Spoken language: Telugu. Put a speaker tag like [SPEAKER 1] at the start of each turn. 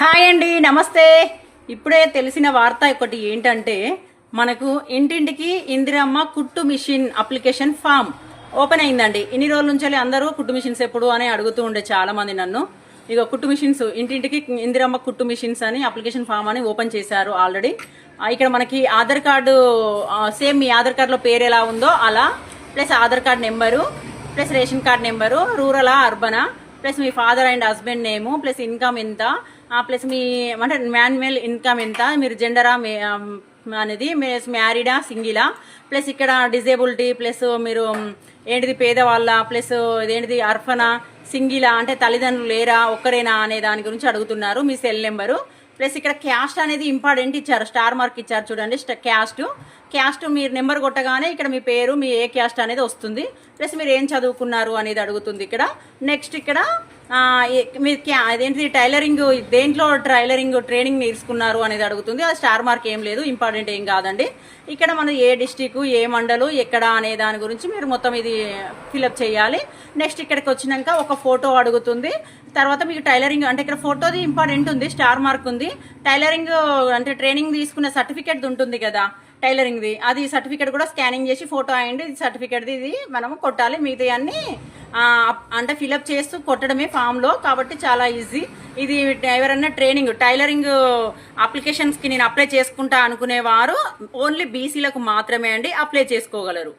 [SPEAKER 1] హాయ్ అండి, నమస్తే. ఇప్పుడే తెలిసిన వార్త ఒకటి ఏంటంటే మనకు ఇంటింటికి ఇందిరమ్మ కుట్టు మిషన్ అప్లికేషన్ ఫామ్ ఓపెన్ అయిందండి. ఇన్ని రోజుల నుంచి అందరూ కుట్టు మిషన్స్ ఎప్పుడు అని అడుగుతూ ఉండే చాలా మంది నన్ను. ఇక కుట్టు మిషన్స్ ఇంటింటికి ఇందిరమ్మ కుట్టు మిషన్స్ అని అప్లికేషన్ ఫామ్ అని ఓపెన్ చేశారు ఆల్రెడీ. ఇక్కడ మనకి ఆధార్ కార్డు సేమ్ మీ ఆధార్ కార్డులో పేరు ఎలా ఉందో అలా, plus Aadhaar card number, plus ration card number, రూరలా అర్బనా, ప్లస్ మీ father and husband name, plus income ఎంత, ప్లస్ మీ అంటే మాన్యువల్ ఇన్కమ్ ఎంత, మీరు జెండరా అనేది, మ్యారీడా సింగిలా, ప్లస్ ఇక్కడ డిజేబిలిటీ, ప్లస్ మీరు ఏంటిది పేదవాళ్ళ, ప్లస్ ఇదేంటిది అర్ఫనా సింగిలా అంటే తల్లిదండ్రులు లేరా ఒక్కరేనా అనే దాని గురించి అడుగుతున్నారు. మీ సెల్ నెంబరు, ప్లస్ ఇక్కడ క్యాస్ట్ అనేది ఇంపార్టెంట్ ఇచ్చారు, స్టార్ మార్క్ ఇచ్చారు చూడండి. క్యాస్ట్ మీరు నెంబర్ కొట్టగానే ఇక్కడ మీ పేరు, మీ ఏ క్యాస్ట్ అనేది వస్తుంది, ప్లస్ మీరు ఏం చదువుకున్నారు అనేది అడుగుతుంది ఇక్కడ. నెక్స్ట్ ఇక్కడ మీరు అదేంటి టైలరింగ్, దేంట్లో టైలరింగ్ ట్రైనింగ్ నేర్చుకున్నారు అనేది అడుగుతుంది. అది స్టార్ మార్క్ ఏం లేదు, ఇంపార్టెంట్ ఏం కాదండి. ఇక్కడ మనం ఏ డిస్టిక్, ఏ మండలు, ఎక్కడ అనే దాని గురించి మీరు మొత్తం ఇది ఫిలప్ చేయాలి. నెక్స్ట్ ఇక్కడికి వచ్చినాక ఒక ఫోటో అడుగుతుంది. తర్వాత మీకు టైలరింగ్ అంటే ఇక్కడ ఫోటోది ఇంపార్టెంట్ ఉంది, స్టార్ మార్క్ ఉంది. టైలరింగ్ అంటే ట్రైనింగ్ తీసుకున్న సర్టిఫికేట్ ఉంటుంది కదా టైలరింగ్ది, అది సర్టిఫికేట్ కూడా స్కానింగ్ చేసి ఫోటో అయ్యండి సర్టిఫికేట్ది ఇది మనం కొట్టాలి. మిగతా అన్ని అంటే ఫిలప్ చేస్తూ కొట్టడమే ఫామ్లో, కాబట్టి చాలా ఈజీ. ఇది ఎవరన్నా టైలరింగ్ అప్లికేషన్స్కి నేను అప్లై చేసుకుంటా అనుకునేవారు ఓన్లీ బీసీలకు మాత్రమే అండి అప్లై చేసుకోగలరు.